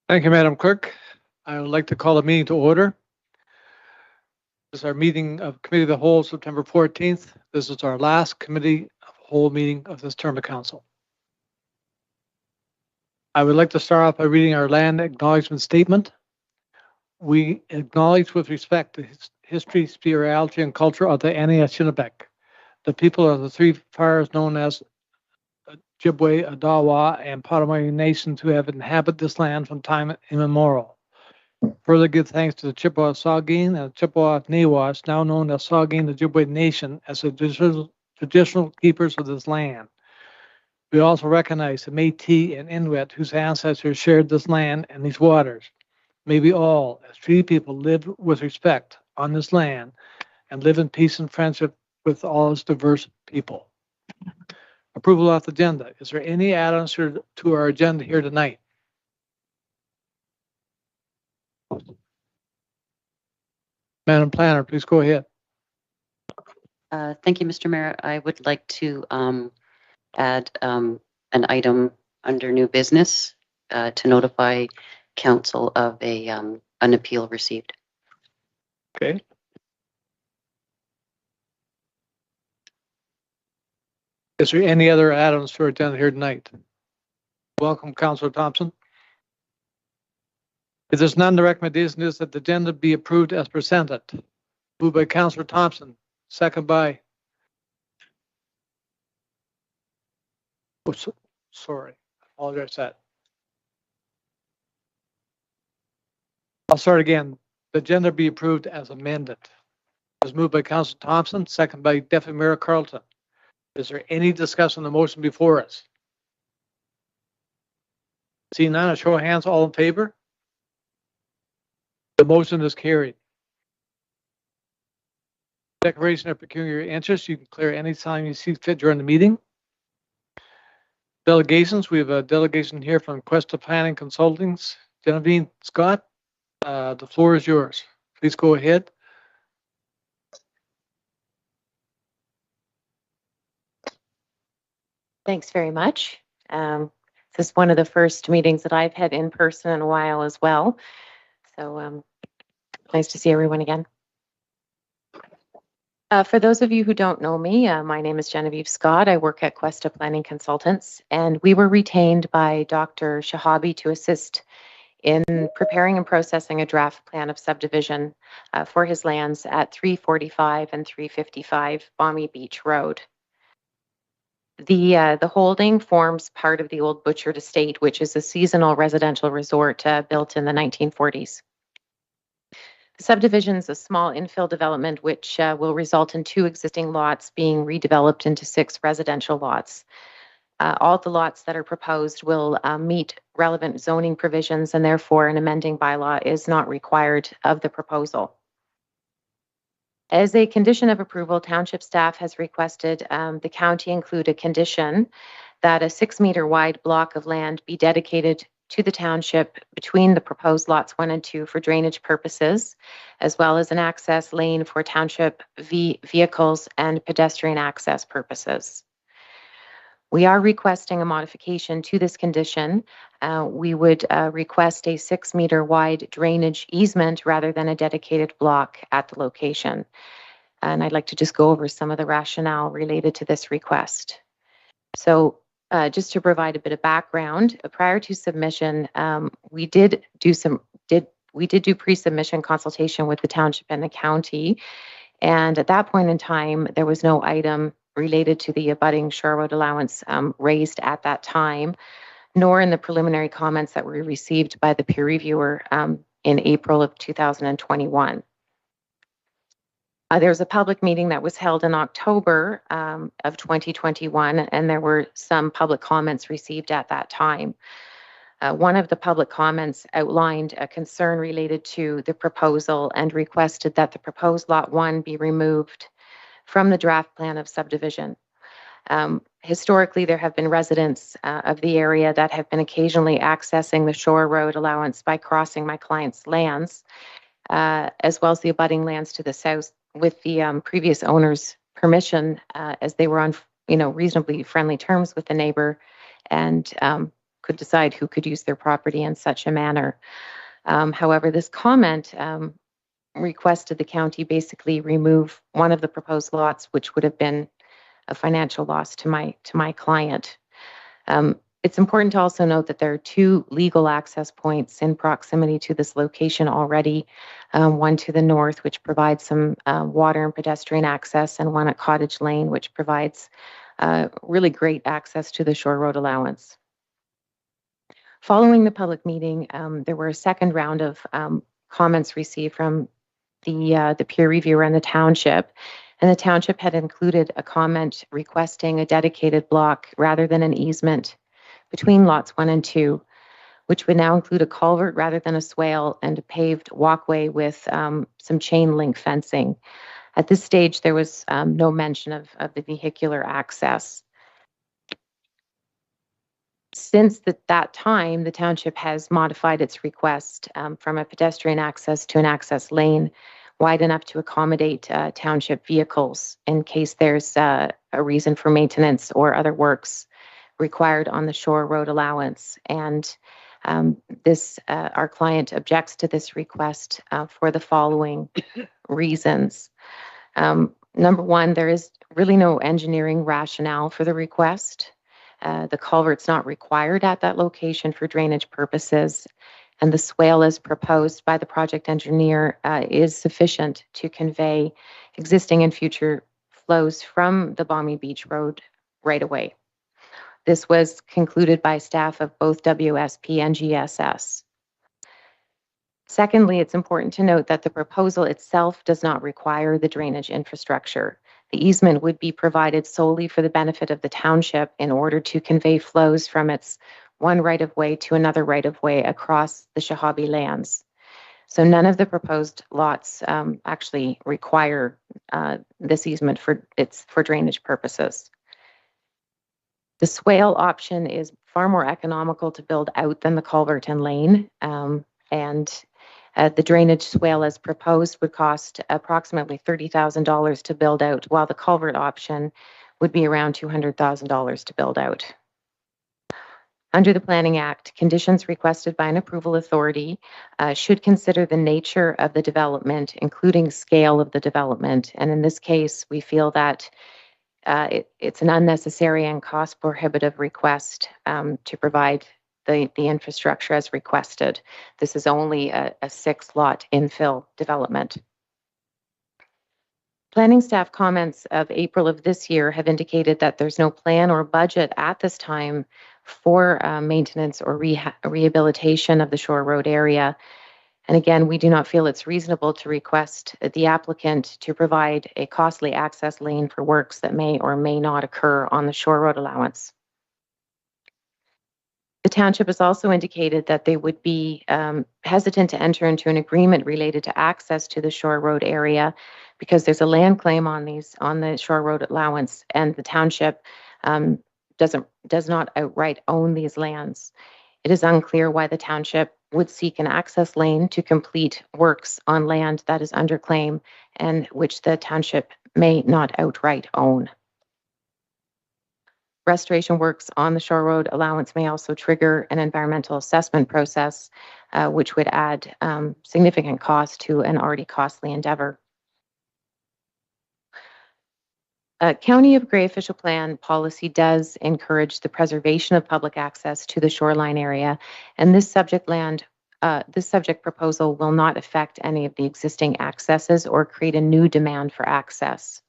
Thank you, Madam Clerk. I would like to call the meeting to order. This is our meeting of Committee of the Whole, September 14th. This is our last Committee of Whole meeting of this term of council. I would like to start off by reading our land acknowledgement statement. We acknowledge with respect to history, spirituality, and culture of the Anishinaabe, the people of the three fires known as Ojibwe, Odawa, and Potawatomi nations who have inhabited this land from time immemorial. Further give thanks to the Chippewa Saugeen and Chippewa Nawash, now known as Saugeen Ojibwe Nation, as the traditional keepers of this land. We also recognize the Métis and Inuit whose ancestors shared this land and these waters. May we all, as Treaty people, live with respect on this land and live in peace and friendship with all its diverse people. Approval of the agenda. Is there any add-ons to our agenda here tonight? Madam Planner, please go ahead. Thank you, Mr. Mayor. I would like to add an item under new business to notify council of an appeal received. Okay. Is there any other add-ons to our agenda here tonight? Welcome, Councilor Thompson. If there's none, the recommendation is that the agenda be approved as presented. Moved by Councilor Thompson, second by. Oh, sorry, I apologize that. I'll start again. The agenda be approved as amended. It was moved by Councilor Thompson, second by Deputy Mayor Carleton. Is there any discussion on the motion before us? Seeing none, a show of hands, all in favor? The motion is carried. Declaration of pecuniary interest, you can clear anytime you see fit during the meeting. Delegations, we have a delegation here from Questa Planning Consultings. Genevieve Scott, the floor is yours. Please go ahead. Thanks very much. This is one of the first meetings that I've had in person in a while as well. So nice to see everyone again. For those of you who don't know me, my name is Genevieve Scott. I work at Questa Planning Consultants, and we were retained by Dr. Shahabi to assist in preparing and processing a draft plan of subdivision for his lands at 345 and 355 Balmy Beach Road. The holding forms part of the Old Butchert Estate, which is a seasonal residential resort built in the 1940s. The subdivision is a small infill development which will result in 2 existing lots being redeveloped into 6 residential lots. All the lots that are proposed will meet relevant zoning provisions, and therefore an amending bylaw is not required of the proposal. As a condition of approval, township staff has requested the county include a condition that a 6-meter wide block of land be dedicated to the township between the proposed lots 1 and 2 for drainage purposes, as well as an access lane for township vehicles and pedestrian access purposes. We are requesting a modification to this condition. We would request a 6-meter wide drainage easement rather than a dedicated block at the location. And I'd like to just go over some of the rationale related to this request. So just to provide a bit of background, prior to submission, we did do pre-submission consultation with the township and the county. And at that point in time, there was no item related to the abutting shore road allowance raised at that time, nor in the preliminary comments that were received by the peer reviewer in April of 2021. There was a public meeting that was held in October of 2021, and there were some public comments received at that time. One of the public comments outlined a concern related to the proposal and requested that the proposed Lot 1 be removed from the draft plan of subdivision. Historically, there have been residents of the area that have been occasionally accessing the shore road allowance by crossing my client's lands, as well as the abutting lands to the south with the previous owner's permission, as they were on reasonably friendly terms with the neighbor, and could decide who could use their property in such a manner. However, this comment requested the county basically remove one of the proposed lots, which would have been a financial loss to my client. It's important to also note that there are two legal access points in proximity to this location already, one to the north, which provides some water and pedestrian access, and one at Cottage Lane, which provides really great access to the Shore Road allowance. Following the public meeting, there were a second round of comments received from the peer reviewer and the township. And the township had included a comment requesting a dedicated block rather than an easement between lots 1 and 2, which would now include a culvert rather than a swale and a paved walkway with some chain link fencing. At this stage, there was no mention of the vehicular access. Since that time, the township has modified its request from a pedestrian access to an access lane wide enough to accommodate township vehicles in case there's a reason for maintenance or other works required on the Shore Road allowance. And our client objects to this request for the following reasons. Number one, there is really no engineering rationale for the request. The culvert's not required at that location for drainage purposes, and the swale as proposed by the project engineer is sufficient to convey existing and future flows from the Balmy Beach Road right away. This was concluded by staff of both WSP and GSS. Secondly, it's important to note that the proposal itself does not require the drainage infrastructure. The easement would be provided solely for the benefit of the township in order to convey flows from its one right-of-way to another right-of-way across the Shahabi lands. So none of the proposed lots actually require this easement for drainage purposes. The swale option is far more economical to build out than the culvert and lane, and the drainage swale as proposed would cost approximately $30,000 to build out, while the culvert option would be around $200,000 to build out. Under the Planning Act, conditions requested by an approval authority should consider the nature of the development, including scale of the development. And in this case, we feel that it's an unnecessary and cost prohibitive request to provide the infrastructure as requested. This is only a 6-lot infill development. Planning staff comments of April of this year have indicated that there's no plan or budget at this time for maintenance or rehabilitation of the Shore Road area. And again, we do not feel it's reasonable to request the applicant to provide a costly access lane for works that may or may not occur on the Shore Road allowance. The township has also indicated that they would be hesitant to enter into an agreement related to access to the Shore Road area because there's a land claim on the Shore Road allowance, and the township does not outright own these lands. It is unclear why the township would seek an access lane to complete works on land that is under claim and which the township may not outright own. Restoration works on the Shore Road allowance may also trigger an environmental assessment process, which would add significant cost to an already costly endeavor. County of Grey official plan policy does encourage the preservation of public access to the shoreline area, and this subject proposal will not affect any of the existing accesses or create a new demand for access.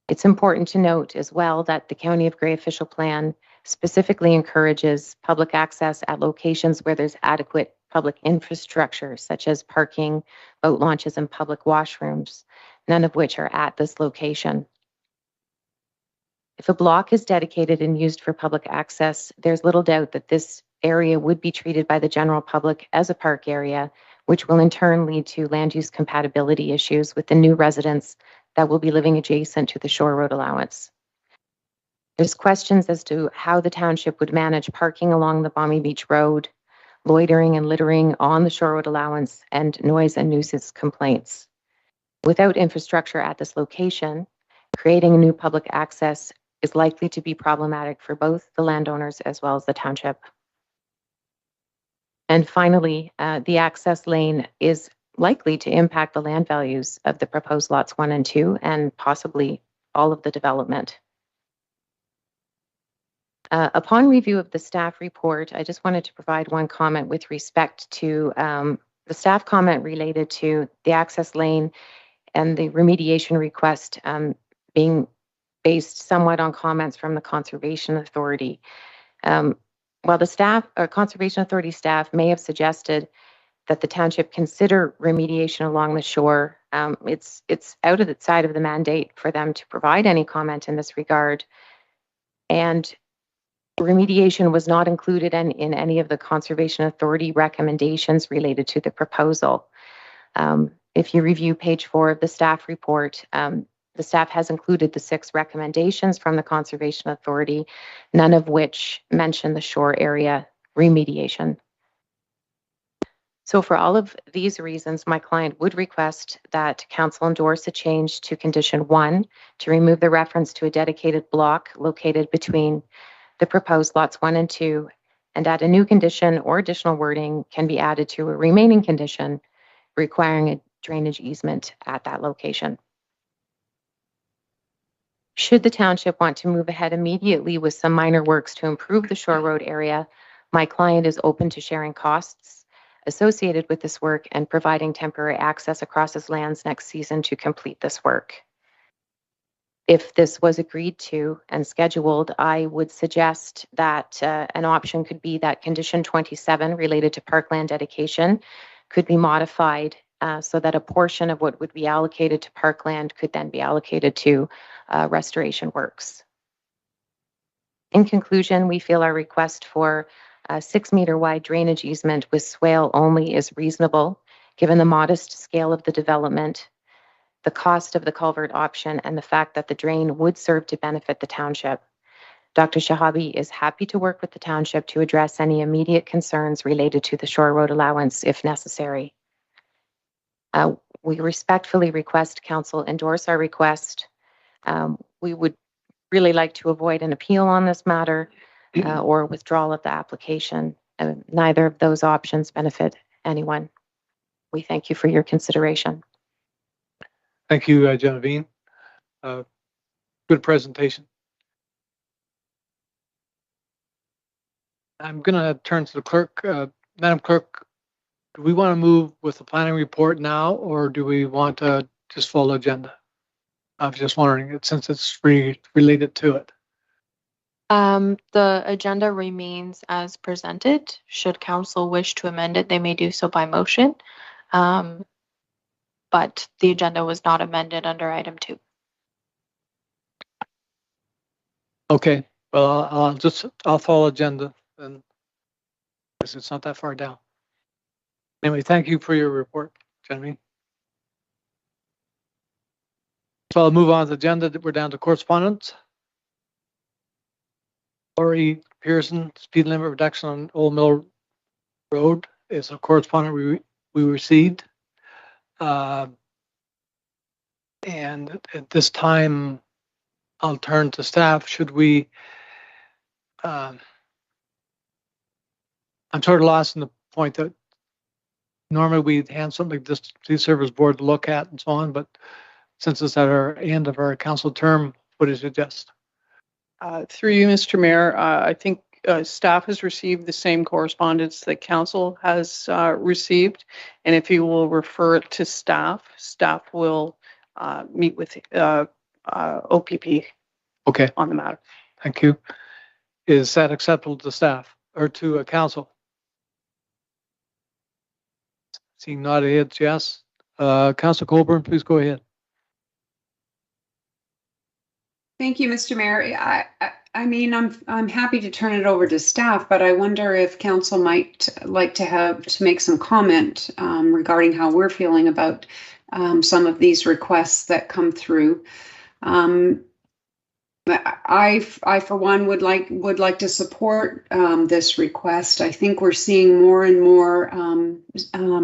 It's important to note as well that the County of Grey official plan specifically encourages public access at locations where there's adequate public infrastructure, such as parking, boat launches, and public washrooms, none of which are at this location. If a block is dedicated and used for public access, there's little doubt that this area would be treated by the general public as a park area, which will in turn lead to land use compatibility issues with the new residents that will be living adjacent to the Shore Road allowance. There's questions as to how the township would manage parking along the Balmy Beach Road, loitering and littering on the Shore Road allowance, and noise and nuisance complaints. Without infrastructure at this location, creating a new public access is likely to be problematic for both the landowners as well as the township. And finally, the access lane is likely to impact the land values of the proposed lots 1 and 2 and possibly all of the development. Upon review of the staff report, I just wanted to provide one comment with respect to the staff comment related to the access lane and the remediation request being based somewhat on comments from the Conservation Authority. While the staff or Conservation Authority staff may have suggested that the township consider remediation along the shore, it's out of the side of the mandate for them to provide any comment in this regard. And remediation was not included in any of the Conservation Authority recommendations related to the proposal. If you review page 4 of the staff report, the staff has included the 6 recommendations from the Conservation Authority, none of which mention the shore area remediation. So for all of these reasons, my client would request that Council endorse a change to condition 1 to remove the reference to a dedicated block located between the proposed lots 1 and 2, and add a new condition or additional wording can be added to a remaining condition requiring a drainage easement at that location. Should the township want to move ahead immediately with some minor works to improve the shore road area, my client is open to sharing costs associated with this work and providing temporary access across his lands next season to complete this work. If this was agreed to and scheduled, I would suggest that an option could be that condition 27 related to parkland dedication could be modified so that a portion of what would be allocated to parkland could then be allocated to restoration works. In conclusion, we feel our request for a 6-meter wide drainage easement with swale only is reasonable, given the modest scale of the development, the cost of the culvert option, and the fact that the drain would serve to benefit the township. Dr. Shahabi is happy to work with the township to address any immediate concerns related to the shore road allowance if necessary. We respectfully request Council endorse our request. We would really like to avoid an appeal on this matter or withdrawal of the application. Neither of those options benefit anyone. We thank you for your consideration. Thank you, Genevieve. Good presentation. I'm going to turn to the clerk. Madam Clerk, do we want to move with the planning report now, or do we want to just follow agenda? I was just wondering, since it's related to it. The agenda remains as presented. Should council wish to amend it, they may do so by motion. But the agenda was not amended under item 2. Okay, well, I'll follow agenda, and because it's not that far down. Anyway, thank you for your report, Genevieve. So I'll move on to the agenda. We're down to correspondence. Lori Pearson, speed limit reduction on Old Mill Road is a correspondence we received. And at this time, I'll turn to staff. Should we, I'm sort of lost in the point that normally we'd hand something like this to the Service Board to look at and so on, but since it's at our end of our council term, what do you suggest? Through you, Mr. Mayor, I think staff has received the same correspondence that council has received, and if you will refer it to staff, staff will meet with OPP Okay, on the matter. thank you. Is that acceptable to staff or to council? Seeing nodded heads, yes. Councilor Colburn, please go ahead. Thank you, Mr. Mayor. I mean, I'm happy to turn it over to staff, but I wonder if council might like to make some comment regarding how we're feeling about some of these requests that come through. I for one would like to support this request. I think we're seeing more and more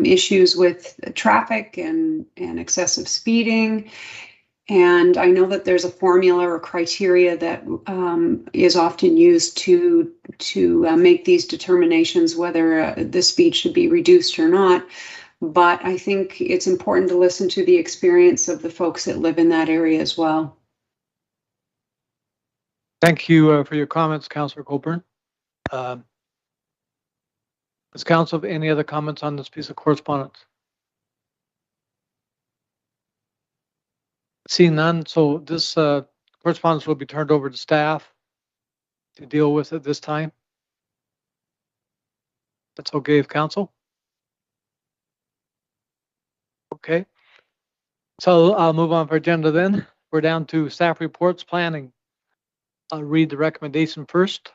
issues with traffic and excessive speeding. And I know that there's a formula or criteria that is often used to make these determinations whether the speed should be reduced or not. But I think it's important to listen to the experience of the folks that live in that area as well. Thank you for your comments, Councillor Coburn. Does Council have any other comments on this piece of correspondence? Seeing none, so this correspondence will be turned over to staff to deal with it this time. That's okay with Council? Okay. So I'll move on for agenda then. We're down to staff reports, planning. I'll read the recommendation first.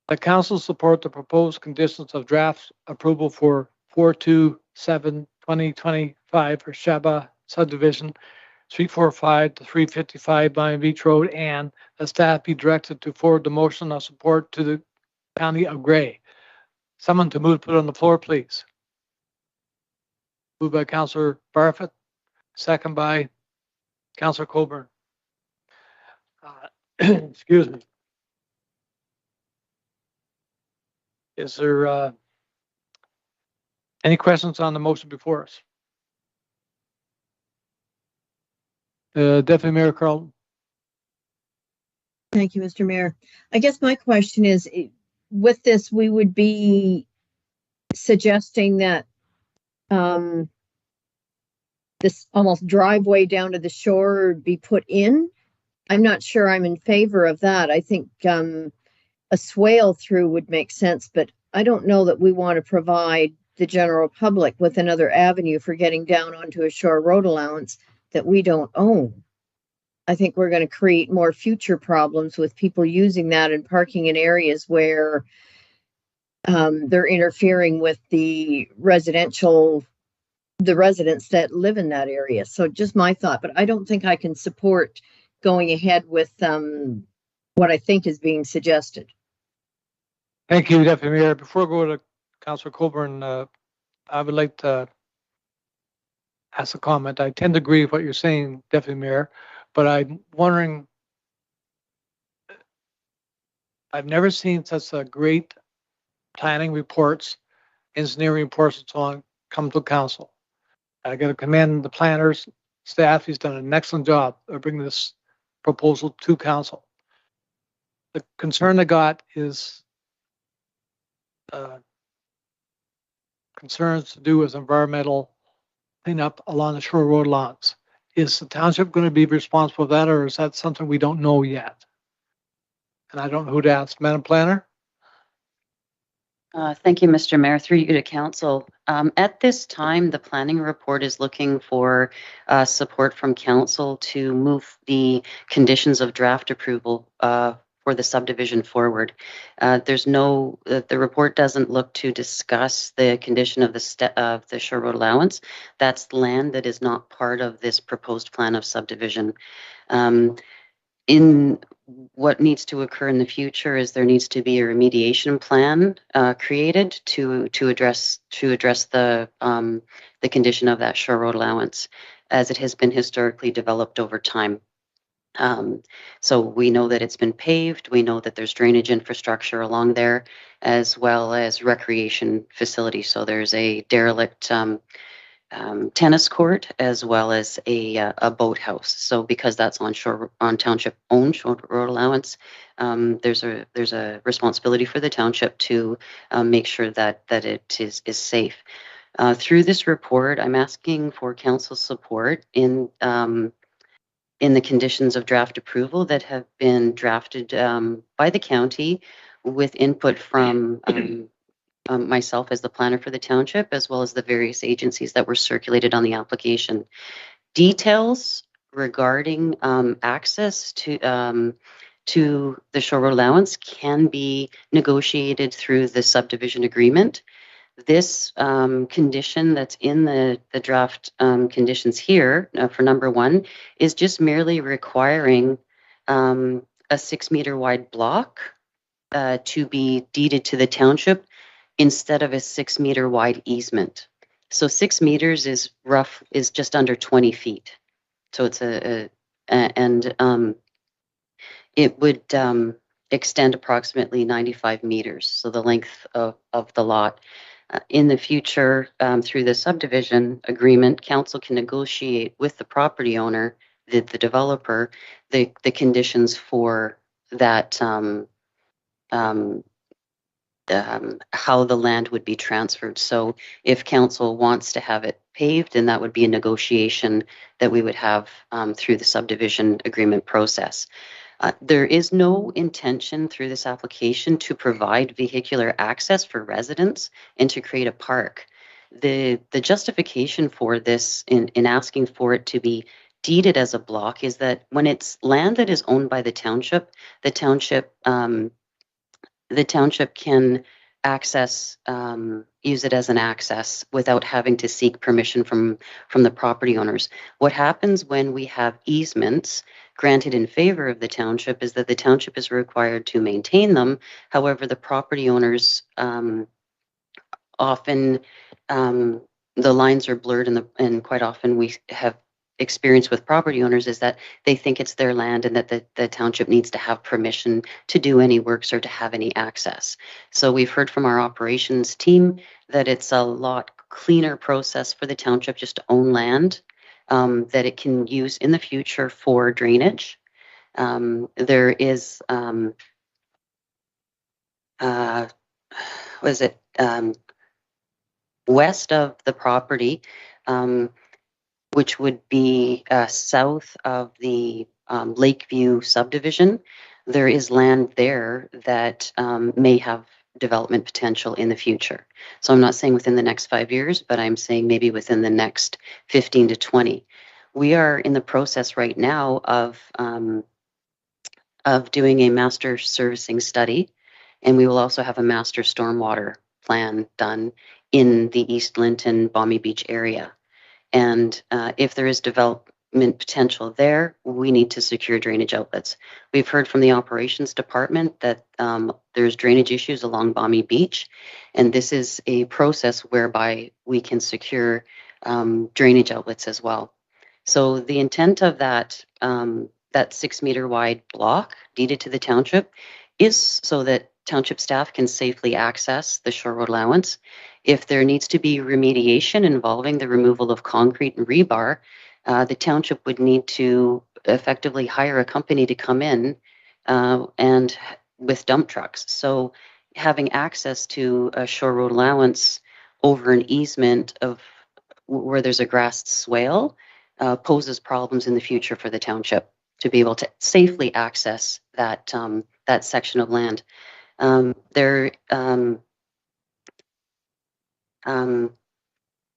The council support the proposed conditions of draft approval for 427-2025 for Shaba subdivision, 345 to 355 Lion Beach Road, and the staff be directed to forward the motion of support to the County of Grey. Someone to move, put on the floor, please. Moved by Councillor Barfoot, second by Councillor Coburn. Excuse me. Is there any questions on the motion before us? Deputy Mayor Carlton. Thank you, Mr. Mayor. I guess my question is, with this, we would be suggesting that this almost driveway down to the shore be put in. I'm not sure I'm in favor of that. I think a swale through would make sense, but I don't know that we want to provide the general public with another avenue for getting down onto a shore road allowance that we don't own. I think we're going to create more future problems with people using that and parking in areas where they're interfering with the residents that live in that area. So just my thought, but I don't think I can support going ahead with what I think is being suggested. Thank you, Deputy Mayor. Before I go to Councillor Coburn, I would like to ask a comment. I tend to agree with what you're saying, Deputy Mayor, but I'm wondering, I've never seen such a great planning reports, engineering reports, and so on come to council. I got to commend the planners, staff. He's done an excellent job of bringing this proposal to council. The concern I got is concerns to do with environmental cleanup along the shore road lawns. Is the township going to be responsible for that, or is that something we don't know yet? And I don't know who to ask. Madam Planner? Thank you, Mr. Mayor. Through you to council. At this time, the planning report is looking for support from council to move the conditions of draft approval for the subdivision forward. There's no, the report doesn't look to discuss the condition of the shore road allowance. That's land that is not part of this proposed plan of subdivision. In what needs to occur in the future is there needs to be a remediation plan created to address the condition of that shore road allowance as it has been historically developed over time. So we know that it's been paved. We know that there's drainage infrastructure along there, as well as recreation facilities. So there's a derelict tennis court, as well as a boathouse. So because that's on township owned shore road allowance, there's a responsibility for the township to make sure that it is safe. Through this report, I'm asking for council support in the conditions of draft approval that have been drafted by the county with input from myself as the planner for the township, as well as the various agencies that were circulated on the application. Details regarding access to the shore road allowance can be negotiated through the subdivision agreement. This condition that's in the draft conditions here for number 1 is just merely requiring a 6-meter wide block to be deeded to the township instead of a 6-meter wide easement. So 6 meters is just under 20 feet. So it's it would extend approximately 95 meters, so the length of the lot. In the future, through the subdivision agreement, council can negotiate with the property owner, the developer, the conditions for that, how the land would be transferred. So if council wants to have it paved, then that would be a negotiation that we would have through the subdivision agreement process. There is no intention through this application to provide vehicular access for residents and to create a park. The justification for this in asking for it to be deeded as a block is that when it's land that is owned by the township can access, use it as an access without having to seek permission from the property owners. What happens when we have easements granted in favor of the township is that the township is required to maintain them. However, the property owners often, the lines are blurred, and quite often we have experience with property owners is that they think it's their land and that the township needs to have permission to do any works or to have any access. So we've heard from our operations team that it's a lot cleaner process for the township just to own land that it can use in the future for drainage. There is, west of the property, which would be south of the Lakeview subdivision. There is land there that may have development potential in the future. So I'm not saying within the next 5 years, but I'm saying maybe within the next 15 to 20. We are in the process right now of doing a master servicing study, and we will also have a master stormwater plan done in the East Linton, Balmy Beach area. And if there is development potential there, we need to secure drainage outlets. We've heard from the operations department that there's drainage issues along Balmy Beach, and this is a process whereby we can secure drainage outlets as well. So the intent of that 6 meter wide block deeded to the township is so that township staff can safely access the shore road allowance. If there needs to be remediation involving the removal of concrete and rebar, the township would need to effectively hire a company to come in and with dump trucks. So having access to a shore road allowance over an easement of where there's a grassed swale poses problems in the future for the township to be able to safely access that that section of land.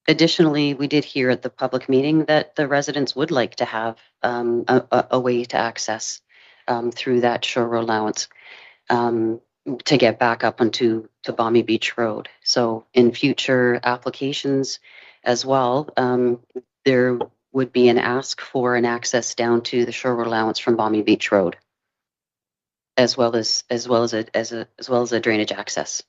Additionally, we did hear at the public meeting that the residents would like to have a way to access through that shore road allowance to get back up onto Balmy Beach Road. So in future applications as well, there would be an ask for an access down to the shore road allowance from Balmy Beach Road, as well as a drainage access.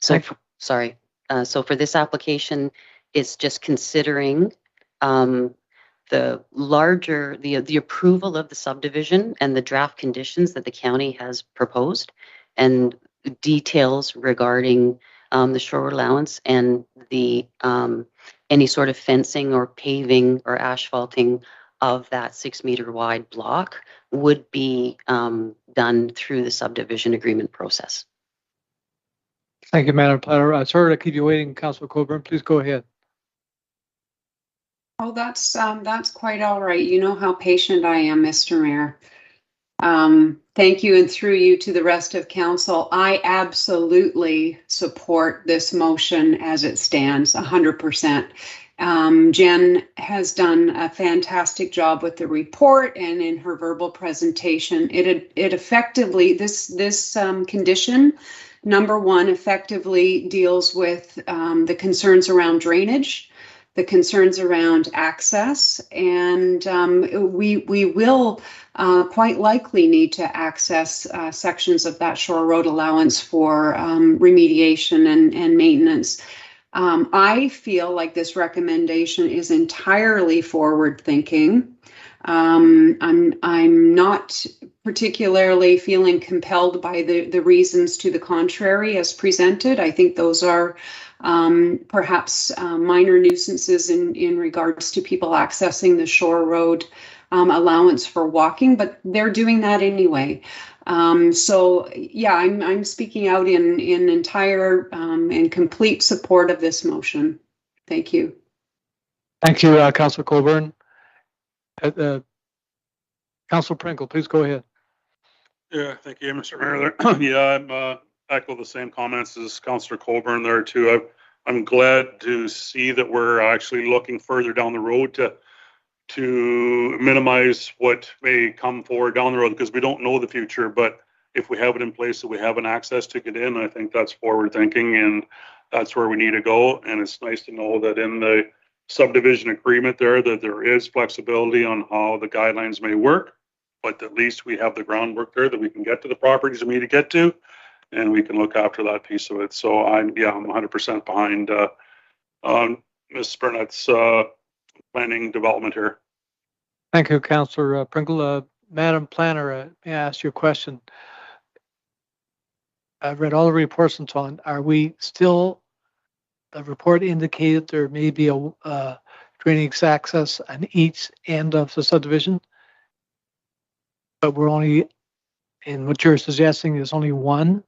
So sorry. So for this application, it's just considering the approval of the subdivision and the draft conditions that the county has proposed, and details regarding the shore allowance and the any sort of fencing or paving or asphalting of that 6 meter wide block would be done through the subdivision agreement process. Thank you, Madam Planner. Sorry to keep you waiting, Councilor Coburn. Please go ahead. Oh, that's quite all right. You know how patient I am, Mr. Mayor. Thank you, and through you to the rest of council. I absolutely support this motion as it stands, 100%. Jen has done a fantastic job with the report and in her verbal presentation. It effectively, this condition, number one, effectively deals with the concerns around drainage, the concerns around access, and we will quite likely need to access sections of that shore road allowance for remediation and maintenance. I feel like this recommendation is entirely forward-thinking. I'm not particularly feeling compelled by the reasons to the contrary as presented. I think those are perhaps minor nuisances in regards to people accessing the Shore Road allowance for walking, but they're doing that anyway. So yeah, I'm speaking out in entire and complete support of this motion. Thank you. Thank you, Councillor Coburn. Councillor Pringle, please go ahead. Yeah, thank you, Mr. Mayor. Yeah, I'm echo the same comments as Councillor Coburn there too. I'm glad to see that we're actually looking further down the road to minimize what may come forward down the road, because we don't know the future. But if we have it in place that we have an access to get in, I think that's forward thinking, and that's where we need to go. And it's nice to know that in the subdivision agreement there that there is flexibility on how the guidelines may work, but at least we have the groundwork there that we can get to the properties we need to get to, and we can look after that piece of it. So I'm 100% behind Ms. Burnett's planning development here. Thank you, Councillor Pringle. Madam Planner, may I ask you a question? I've read all the reports and so on. Are we still, the report indicated there may be a drainage access on each end of the subdivision, but we're only, in what you're suggesting, is only one?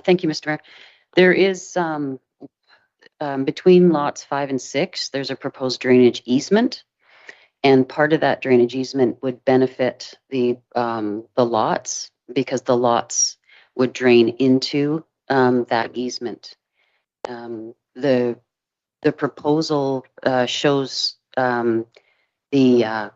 Thank you, Mr. Mayor. There is between lots 5 and 6, there's a proposed drainage easement, and part of that drainage easement would benefit the lots, because the lots would drain into that easement. The proposal shows the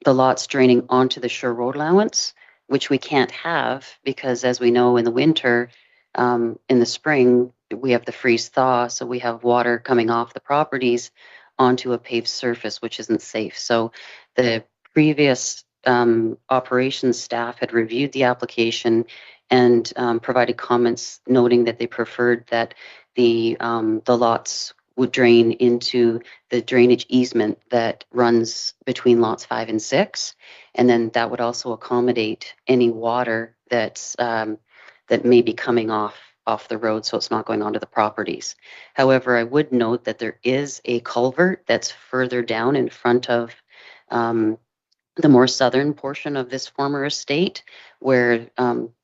lots draining onto the Shore Road allowance, which we can't have because, as we know, in the winter, in the spring, we have the freeze thaw, so we have water coming off the properties onto a paved surface, which isn't safe. So the previous operations staff had reviewed the application and provided comments noting that they preferred that the lots would drain into the drainage easement that runs between lots 5 and 6, and then that would also accommodate any water that's that may be coming off the road, so it's not going onto the properties. However, I would note that there is a culvert that's further down in front of the more southern portion of this former estate, where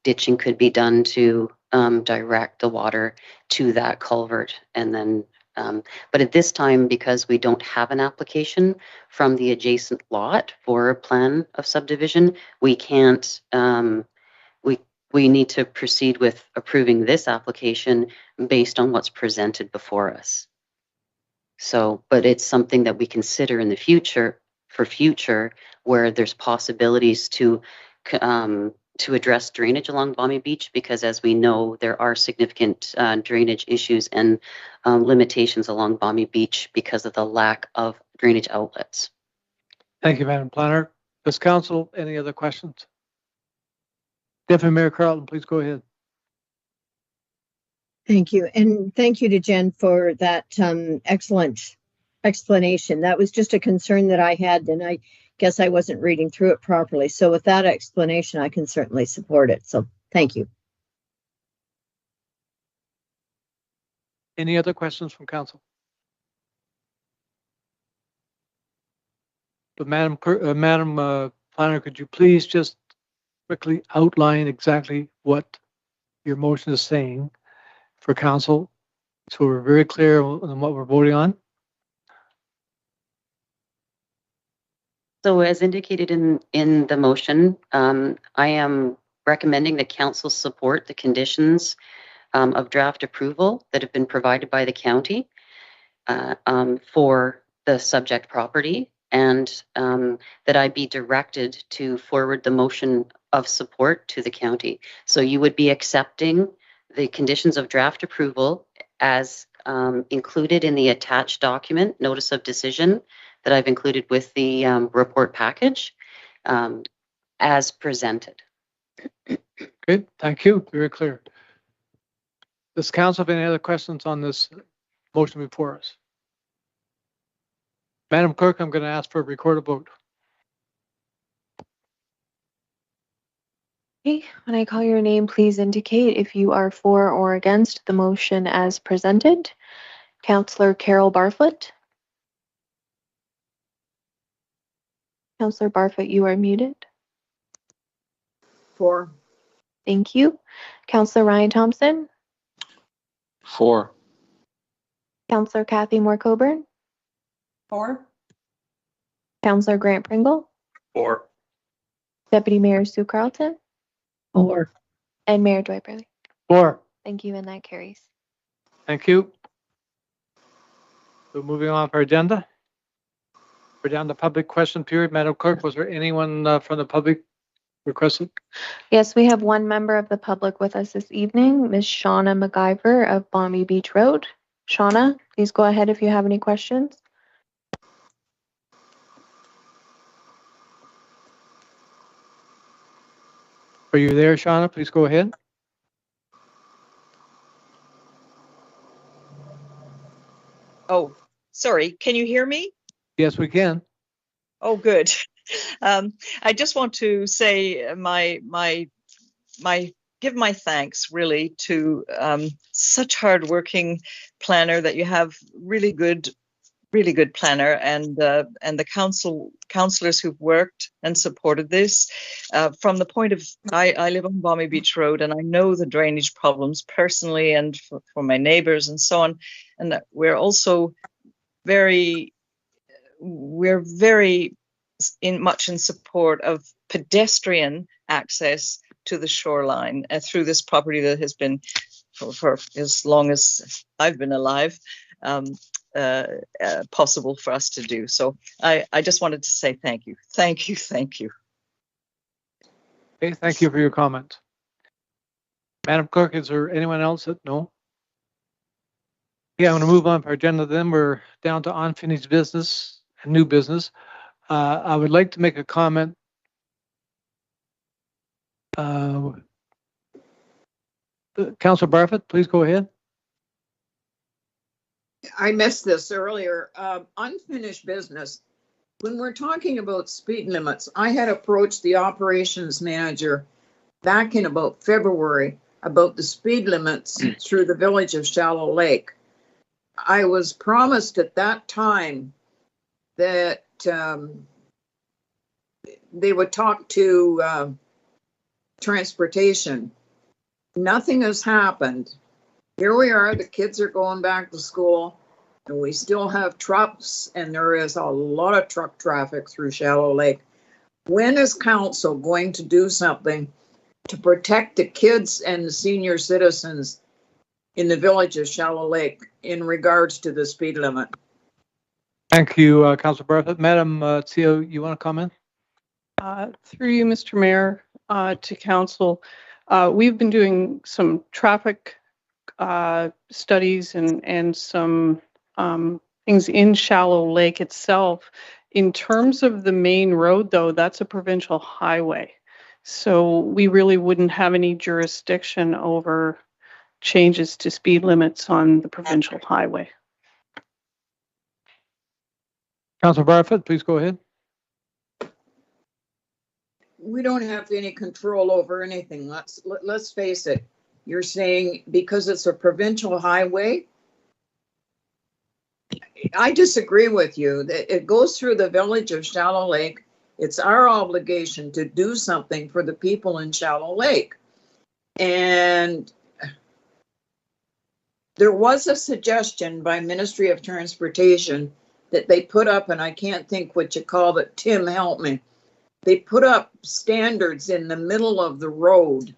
ditching could be done to direct the water to that culvert. And then, but at this time, because we don't have an application from the adjacent lot for a plan of subdivision, we can't, we need to proceed with approving this application based on what's presented before us. So, but it's something that we consider in the future, where there's possibilities to address drainage along Balmy Beach, because as we know, there are significant drainage issues and limitations along Balmy Beach because of the lack of drainage outlets. Thank you, Madam Planner. Does Council, any other questions? Deputy Mayor Carleton, please go ahead. Thank you. And thank you to Jen for that excellent explanation. That was just a concern that I had, and I guess I wasn't reading through it properly. So with that explanation, I can certainly support it. So thank you. Any other questions from Council? But Madam Planner, could you please just quickly outline exactly what your motion is saying for Council, so we're very clear on what we're voting on? So as indicated in the motion, I am recommending that Council support the conditions of draft approval that have been provided by the county for the subject property, and that I be directed to forward the motion of support to the county. So you would be accepting the conditions of draft approval as included in the attached document, notice of decision, that I've included with the report package as presented. Okay, thank you. Very clear. Does council have any other questions on this motion before us? Madam Clerk, I'm going to ask for a recorded vote. Okay, when I call your name, please indicate if you are for or against the motion as presented. Councillor Carol Barfoot. Councillor Barfoot, you are muted. For. Thank you. Councillor Ryan Thompson. For. Councillor Kathy Moore-Coburn. For? Councillor Grant Pringle. Or Deputy Mayor Sue Carlton. For. And Mayor Dwight Burley. For. Thank you, and that carries. Thank you. So moving on for our agenda. We're down to public question period. Madam Clerk, was there anyone from the public requested? Yes, we have one member of the public with us this evening, Ms. Shauna MacGyver of Balmy Beach Road. Shauna, please go ahead if you have any questions. Are you there, Shauna? Please go ahead. Oh, sorry. Can you hear me? Yes, we can. Oh, good. I just want to say give my thanks really to such hardworking planner that you have, really good planner, and the councillors who've worked and supported this. From the point of, I live on Balmy Beach Road, and I know the drainage problems personally and for my neighbours and so on, and that we're also very much in support of pedestrian access to the shoreline through this property that has been for as long as I've been alive possible for us to do. So I just wanted to say thank you. Thank you. Okay, thank you for your comment. Madam Clerk, is there anyone else that no? Yeah, I'm going to move on for our agenda then. We're down to unfinished business and new business. I would like to make a comment. Councilor Barfoot, please go ahead. I missed this earlier. Unfinished business. When we're talking about speed limits, I had approached the operations manager back in about February about the speed limits through the village of Shallow Lake. I was promised at that time that they would talk to transportation. Nothing has happened. Here we are, the kids are going back to school, and we still have trucks, and there is a lot of truck traffic through Shallow Lake. When is council going to do something to protect the kids and the senior citizens in the village of Shallow Lake in regards to the speed limit? Thank you, Councilor Barfoot. Madam CEO, you want to comment? Through you, Mr. Mayor, to council, we've been doing some traffic studies and some things in Shallow Lake itself. In terms of the main road, though, that's a provincial highway. So we really wouldn't have any jurisdiction over changes to speed limits on the provincial highway. Councilor Barfoot, please go ahead. We don't have any control over anything. Let's face it. You're saying because it's a provincial highway? I disagree with you. It goes through the village of Shallow Lake. It's our obligation to do something for the people in Shallow Lake. And there was a suggestion by Ministry of Transportation that they put up, and I can't think what you call it. Tim, help me. They put up standards in the middle of the road.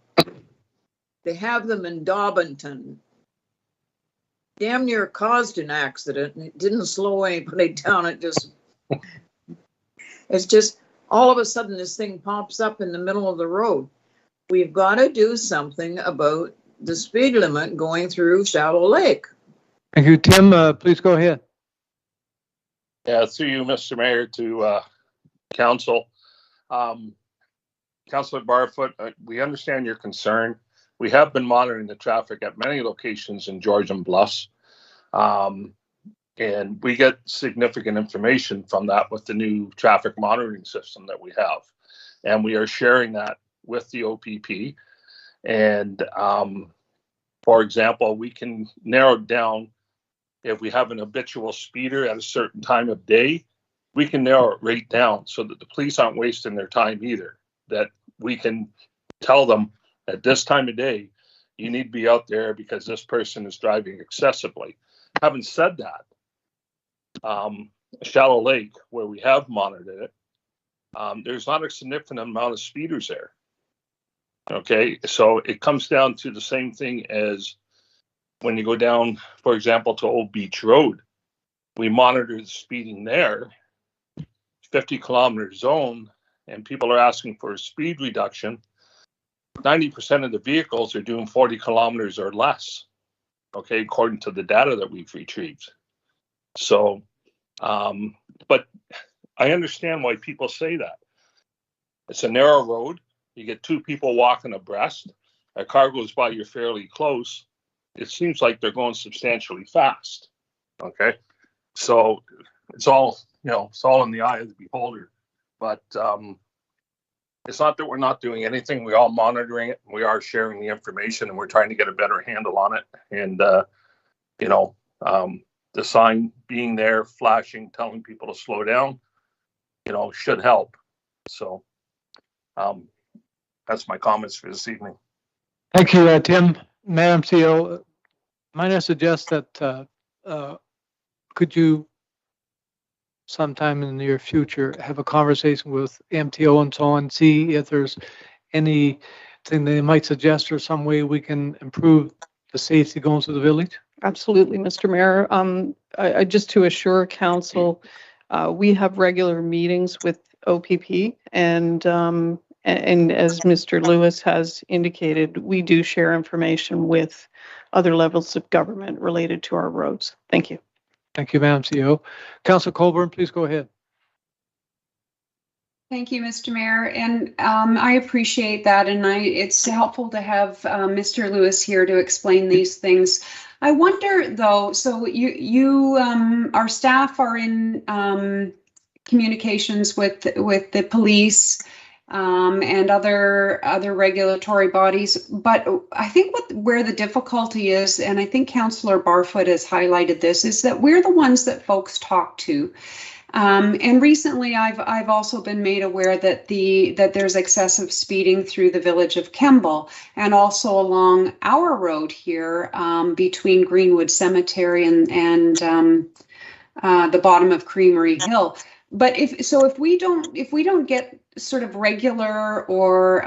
They have them in Daubenton. Damn near caused an accident, and it didn't slow anybody down. It's just all of a sudden this thing pops up in the middle of the road. We've got to do something about the speed limit going through Shallow Lake. Thank you, Tim. Please go ahead. Yeah, through you, Mr. Mayor, to council. Councilor Barfoot, we understand your concern we have been monitoring the traffic at many locations in Georgian Bluffs. And we get significant information from that with the new traffic monitoring system that we have. And we are sharing that with the OPP. And for example, we can narrow it down. If we have an habitual speeder at a certain time of day, we can narrow it right down so that the police aren't wasting their time either. That we can tell them at this time of day, you need to be out there because this person is driving excessively. Having said that, Shallow Lake, where we have monitored it, there's not a significant amount of speeders there. Okay, so it comes down to the same thing as when you go down, for example, to Old Beach Road. We monitor the speeding there, 50 kilometer zone, and people are asking for a speed reduction. 90% of the vehicles are doing 40 kilometers or less, okay, according to the data that we've retrieved. So, but I understand why people say that. It's a narrow road. You get two people walking abreast. A car goes by you fairly close. It seems like they're going substantially fast. Okay, so it's all it's all in the eye of the beholder. But it's not that we're not doing anything. We're all monitoring it. We are sharing the information, and we're trying to get a better handle on it. And the sign being there, flashing, telling people to slow down, should help. So that's my comments for this evening. Thank you, Tim. Madam CEO, might I suggest that could you sometime in the near future have a conversation with MTO and so on, see if there's anything they might suggest or some way we can improve the safety going through the village? Absolutely, Mr. Mayor. I just to assure council, we have regular meetings with OPP, and as Mr. Lewis has indicated, we do share information with other levels of government related to our roads. Thank you. Thank you, Madam CEO. Councillor Colburn, please go ahead. Thank you, Mr. Mayor, and I appreciate that, and it's helpful to have Mr. Lewis here to explain these things. I wonder, though, so our staff are in communications with the police and other regulatory bodies, but I think where the difficulty is, and I think Councillor Barfoot has highlighted this, is that we're the ones that folks talk to. And recently, I've also been made aware that there's excessive speeding through the village of Kemble and also along our road here between Greenwood Cemetery and the bottom of Creamery Hill. But if we don't get sort of regular or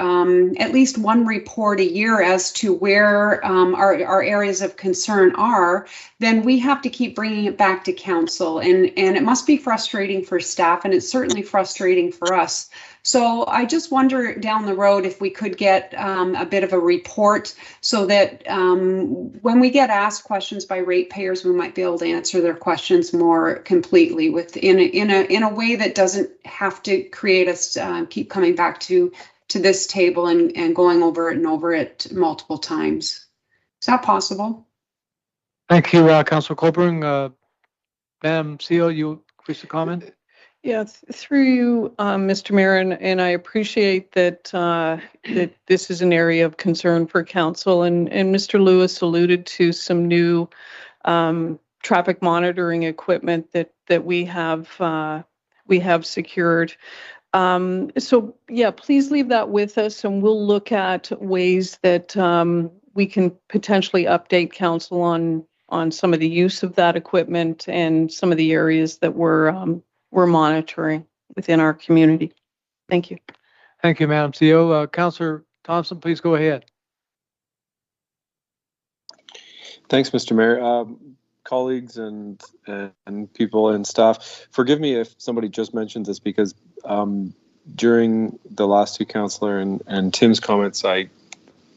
at least one report a year as to where our areas of concern are, then we have to keep bringing it back to council, and it must be frustrating for staff, and it's certainly frustrating for us. So I just wonder down the road if we could get a bit of a report so that when we get asked questions by ratepayers, we might be able to answer their questions more completely in a way that doesn't have to create us keep coming back to this table and going over it multiple times. Is that possible? Thank you, Councillor Colburn. Madam CEO, you wish to comment? Yeah, through you, Mr. Mayor, and I appreciate that that this is an area of concern for council, and Mr. Lewis alluded to some new traffic monitoring equipment that we have secured. So yeah, please leave that with us, and we'll look at ways that we can potentially update council on some of the use of that equipment and some of the areas that we're monitoring within our community. Thank you. Thank you, Madam CEO. Councillor Thompson, please go ahead. Thanks, Mr. Mayor. Colleagues and people and staff, forgive me if somebody just mentioned this, because during the last two councillor and Tim's comments,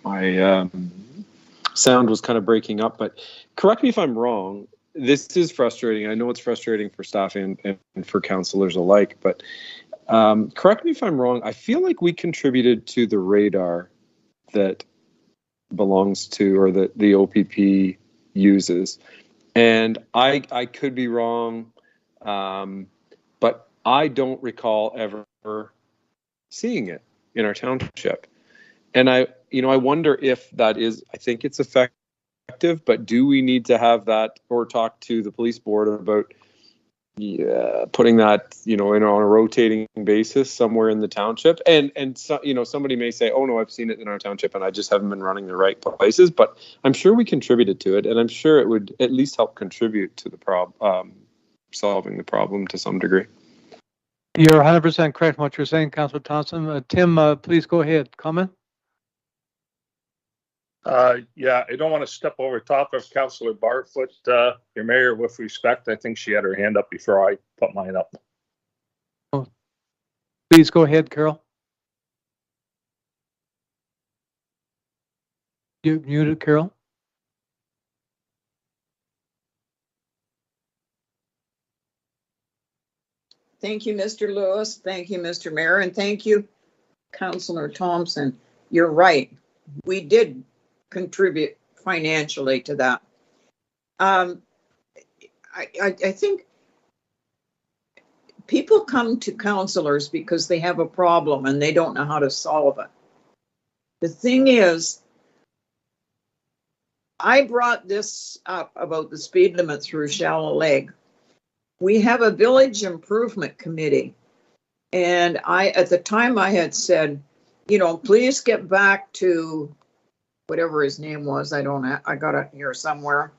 my sound was kind of breaking up, but correct me if I'm wrong. This is frustrating. I know it's frustrating for staff and for councillors alike, but correct me if I'm wrong. I feel like we contributed to the radar that belongs to, or that the OPP uses. And I could be wrong, but I don't recall ever seeing it in our township. And I wonder if that is, I think it's effective, but do we need to have that, or talk to the police board about putting that, on a rotating basis somewhere in the township? And so, somebody may say, oh no, I've seen it in our township and I just haven't been running the right places, but I'm sure we contributed to it, and I'm sure it would at least help contribute to the solving the problem to some degree. You're 100% correct in what you're saying, Councillor Thompson. Tim, please go ahead. Comment? Yeah, I don't want to step over top of Councillor Barfoot, your mayor, with respect. I think she had her hand up before I put mine up. Oh, please go ahead, Carol. You muted, Carol. Thank you, Mr. Lewis. Thank you, Mr. Mayor, and thank you, Councillor Thompson. You're right. We did contribute financially to that. I think people come to councillors because they have a problem and they don't know how to solve it. The thing is, I brought this up about the speed limit through Shallow Lake. We have a village improvement committee, and at the time I had said, please get back to whatever his name was. I got it here somewhere.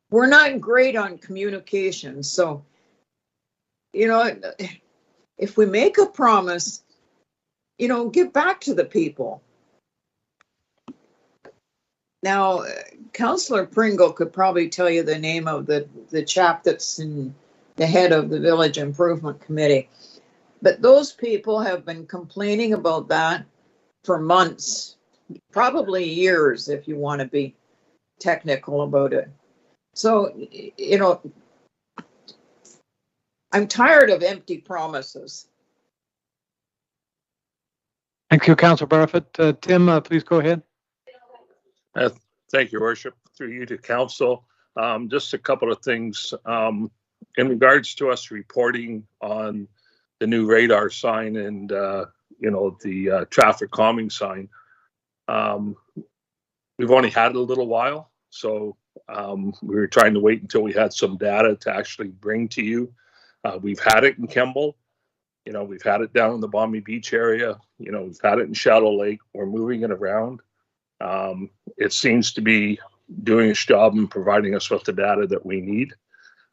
We're not great on communication. So, if we make a promise, get back to the people. Now, Councillor Pringle could probably tell you the name of the chap that's in the head of the Village Improvement Committee. But those people have been complaining about that for months, probably years, if you want to be technical about it. So, I'm tired of empty promises. Thank you, Councillor Barfoot. Tim, please go ahead. Thank you, Worship. Through you to Council. Just a couple of things. In regards to us reporting on the new radar sign and, the traffic calming sign, we've only had it a little while. So we were trying to wait until we had some data to actually bring to you. We've had it in Kemble. We've had it down in the Balmy Beach area. We've had it in Shallow Lake. We're moving it around. It seems to be doing its job and providing us with the data that we need.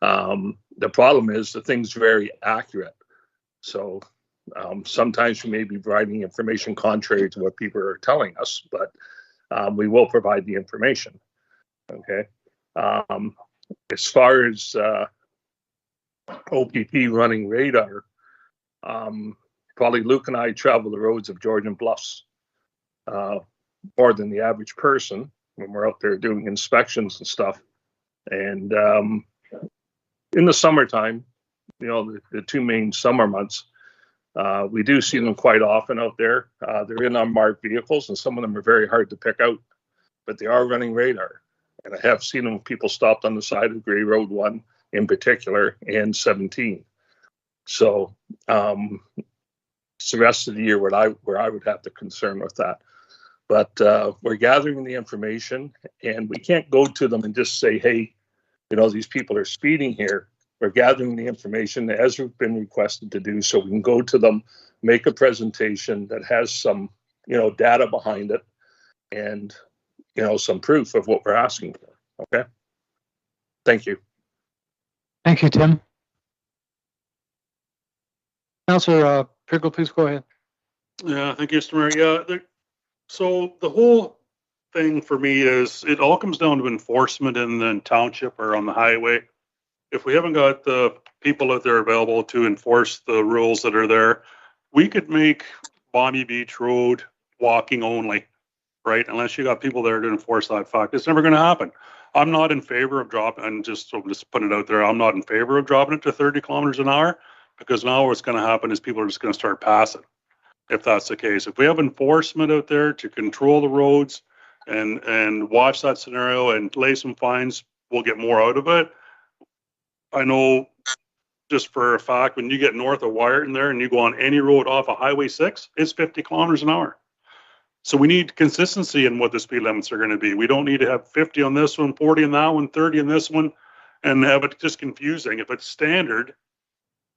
The problem is the thing's very accurate. So sometimes we may be providing information contrary to what people are telling us, but we will provide the information. Okay. As far as OPP running radar, probably Luke and I travel the roads of Georgian Bluffs more than the average person when we're out there doing inspections and stuff. And in the summertime, the two main summer months, we do see them quite often out there. They're in unmarked vehicles, and some of them are very hard to pick out, but they are running radar. And I have seen them, people stopped on the side of Grey Road 1 in particular, and 17. So it's the rest of the year where I would have the concern with that. But we're gathering the information, and we can't go to them and just say, hey, these people are speeding here. We're gathering the information as we've been requested to do, so we can go to them, make a presentation that has some, data behind it, and, some proof of what we're asking for. Okay. Thank you. Thank you, Tim. Councillor Pringle, please go ahead. Yeah, thank you, Mr. Mayor. Yeah, so the whole thing for me is it all comes down to enforcement in the township or on the highway. If we haven't got the people out there available to enforce the rules that are there, we could make Balmy Beach Road walking only, right? Unless you got people there to enforce that fact. It's never going to happen. I'm not in favor of dropping, and just putting it out there, I'm not in favor of dropping it to 30 kilometers an hour, because now what's going to happen is people are just going to start passing. if that's the case. If we have enforcement out there to control the roads and watch that scenario and lay some fines, we'll get more out of it. I know just for a fact, when you get north of Wyerton there and you go on any road off of Highway 6, it's 50 kilometers an hour. So we need consistency in what the speed limits are going to be. We don't need to have 50 on this one, 40 on that one, 30 on this one, and have it just confusing. If it's standard,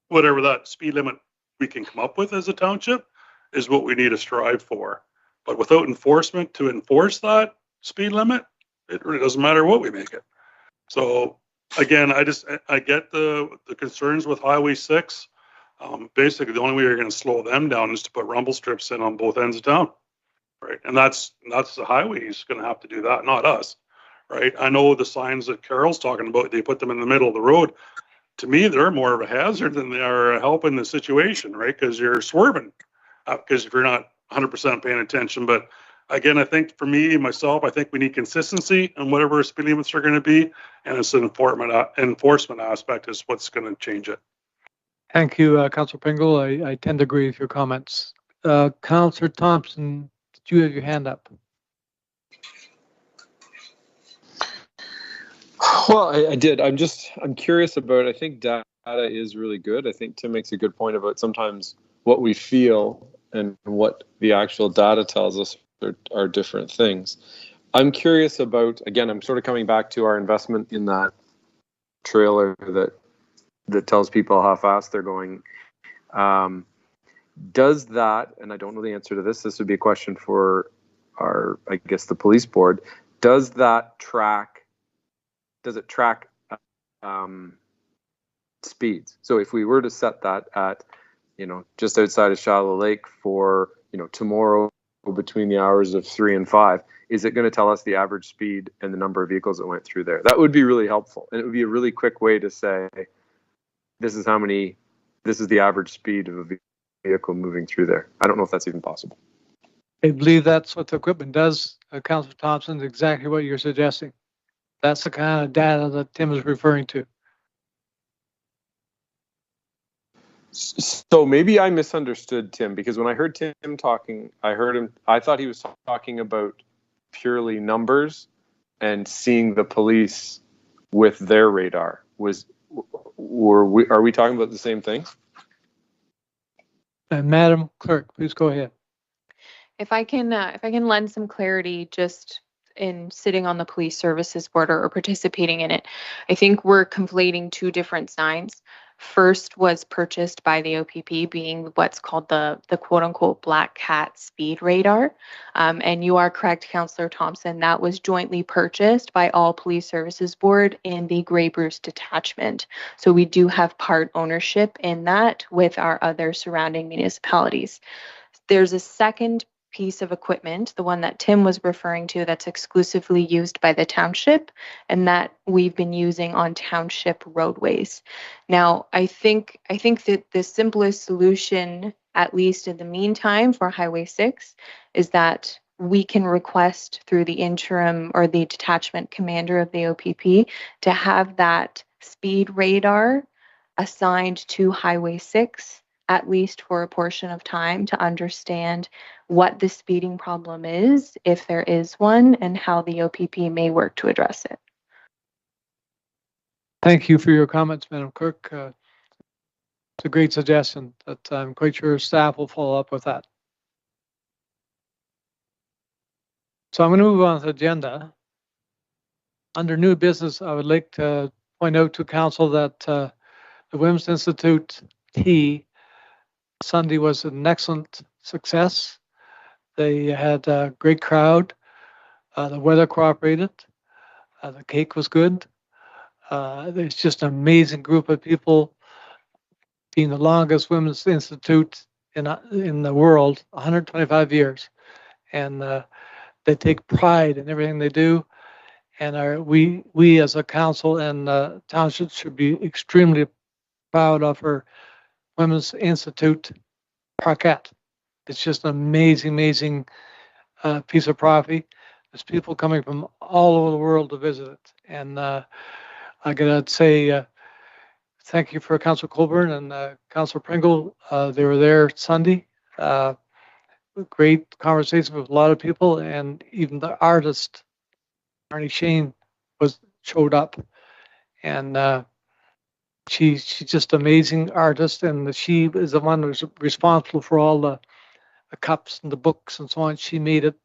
whatever that speed limit we can come up with as a township is what we need to strive for. But without enforcement to enforce that speed limit, it really doesn't matter what we make it. So again, I get the concerns with Highway 6. Basically, the only way you're going to slow them down is to put rumble strips in on both ends of town. Right. And that's the highway's going to have to do that, not us. Right. I know the signs that Carol's talking about, they put them in the middle of the road. To me, they're more of a hazard than they are helping the situation, right? Because you're swerving, because if you're not 100% paying attention. But again, I think for me, myself, I think we need consistency on whatever speed limits are going to be. And it's an enforcement aspect is what's going to change it. Thank you, Councillor Pringle. I tend to agree with your comments. Councillor Thompson, did you have your hand up? Well, I did. I'm curious about, I think data is really good. I think Tim makes a good point about sometimes what we feel and what the actual data tells us are different things. I'm curious about, again, I'm sort of coming back to our investment in that trailer that tells people how fast they're going. Does that, and I don't know the answer to this would be a question for our, I guess, the police board, does it track speeds? So if we were to set that at, just outside of Shallow Lake for, tomorrow between the hours of 3 and 5, is it going to tell us the average speed and the number of vehicles that went through there? That would be really helpful. And it would be a really quick way to say, this is the average speed of a vehicle moving through there. I don't know if that's even possible. I believe that's what the equipment does, Councillor Thompson, exactly what you're suggesting. That's the kind of data that Tim is referring to. So maybe I misunderstood Tim, because when I heard Tim talking, I thought he was talking about purely numbers and seeing the police with their radar. Are we talking about the same thing? Madam Clerk, please go ahead. If I can lend some clarity just in sitting on the police services board or participating in it, I think we're conflating two different signs. First was purchased by the OPP, being what's called the quote unquote Black Cat speed radar. And you are correct, Councillor Thompson, that was jointly purchased by all police services board in the Grey Bruce detachment. So we do have part ownership in that with our other surrounding municipalities. There's a second piece of equipment, the one that Tim was referring to, that's exclusively used by the township and that we've been using on township roadways. Now, I think that the simplest solution, at least in the meantime for Highway 6, is that we can request through the interim or the detachment commander of the OPP to have that speed radar assigned to Highway 6, at least for a portion of time, to understand what the speeding problem is, if there is one, and how the OPP may work to address it. Thank you for your comments, Madam Clerk. It's a great suggestion that I'm quite sure staff will follow up with that. So I'm going to move on to the agenda. Under new business, I would like to point out to council that the Women's Institute tea Sunday was an excellent success. They had a great crowd. The weather cooperated. The cake was good. There's just an amazing group of people, being the longest Women's Institute in the world, 125 years. And they take pride in everything they do. And we as a council and township should be extremely proud of our Women's Institute parquet. It's just an amazing piece of property. There's people coming from all over the world to visit it. And I gotta say thank you for Councillor Colburn and Councillor Pringle. They were there Sunday. great conversation with a lot of people, and even the artist, Arnie Shane, showed up, and she's just amazing artist, and she is the one who's responsible for all the cups and the books and so on. She made it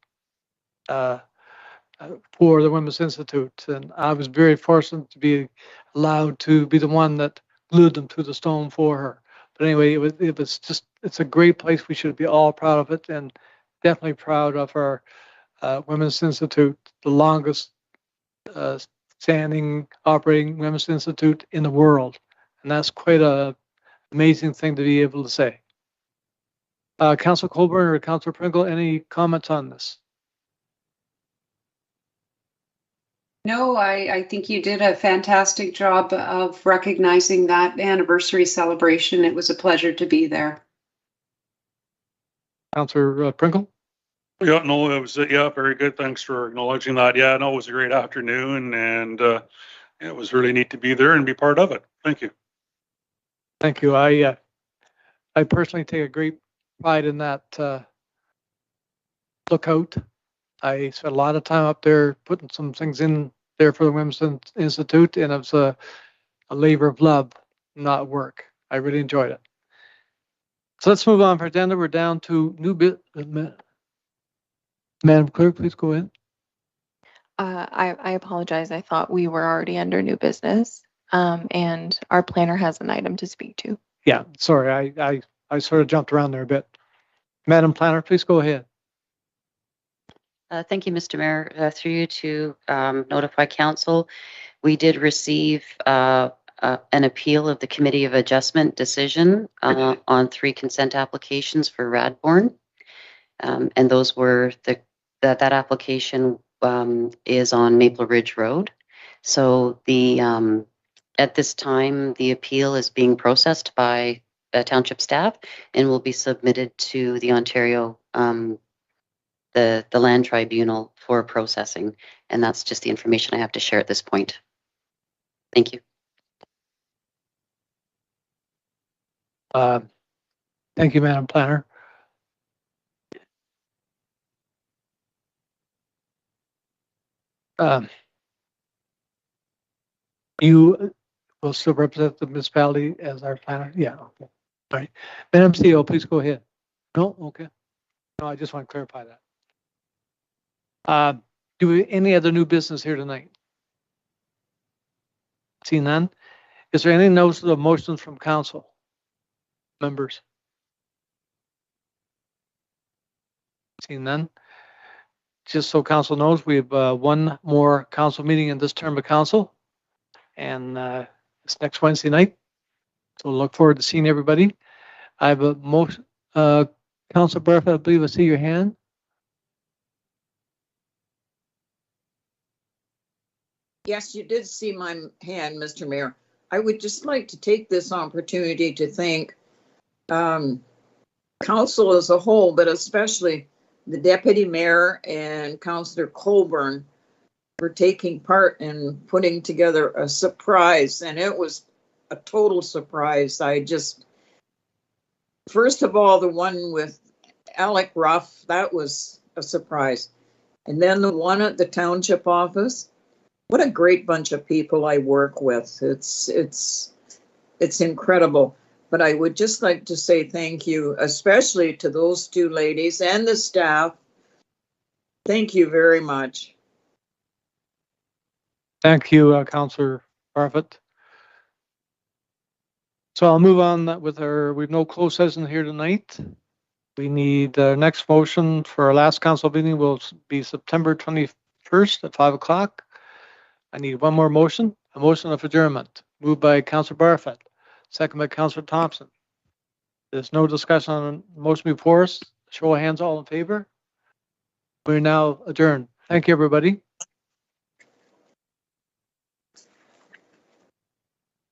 for the Women's Institute, and I was very fortunate to be allowed to be the one that glued them to the stone for her. But anyway, it's a great place. We should be all proud of it, and definitely proud of our Women's Institute, the longest standing operating Women's Institute in the world. And that's quite a amazing thing to be able to say. Councillor Colburn or Councillor Pringle, any comments on this? No, I think you did a fantastic job of recognizing that anniversary celebration. It was a pleasure to be there. Councillor Pringle? Yeah, no, it was, very good. Thanks for acknowledging that. Yeah, no, it was a great afternoon, and it was really neat to be there and be part of it. Thank you. Thank you. I personally take a great pride in that lookout. I spent a lot of time up there putting some things in there for the Women's Institute, and it was a labor of love, not work. I really enjoyed it. So let's move on for agenda. We're down to new business. Madam Clerk, please go in. I apologize. I thought we were already under new business, and our planner has an item to speak to. Yeah, sorry, I sort of jumped around there a bit. Madam Planner, please go ahead. Thank you, Mr. Mayor. Through you to notify council, we did receive an appeal of the Committee of Adjustment decision on 3 consent applications for Radbourne. And those were that application is on Maple Ridge Road. So at this time, the appeal is being processed by township staff and will be submitted to the Ontario the Land Tribunal for processing. And that's just the information I have to share at this point. Thank you. Thank you, Madam Planner. You will still represent the municipality as our planner? Yeah, okay. All right. Madam CEO, please go ahead. No? Okay. No, I just want to clarify that. Do we any other new business here tonight? See none? Is there any notes of motions from council members? See none? Just so council knows, we have one more council meeting in this term of council, and it's next Wednesday night. So look forward to seeing everybody. I have a motion. Councilor Barfoot, I believe I see your hand. Yes, you did see my hand, Mr. Mayor. I would just like to take this opportunity to thank council as a whole, but especially the deputy mayor and Councillor Colburn for taking part in putting together a surprise. And it was a total surprise. First of all, the one with Alec Ruff, that was a surprise. And then the one at the township office. What a great bunch of people I work with. It's incredible. But I would just like to say thank you, especially to those 2 ladies and the staff. Thank you very much. Thank you, Councillor Barfoot. So I'll move on with we've no closed session here tonight. We need our next motion for our last council meeting will be September 21st at 5 o'clock. I need one more motion, a motion of adjournment, moved by Councillor Barfoot, second by Councillor Thompson. There's no discussion on the motion before us. Show of hands, all in favor. We're now adjourned. Thank you, everybody.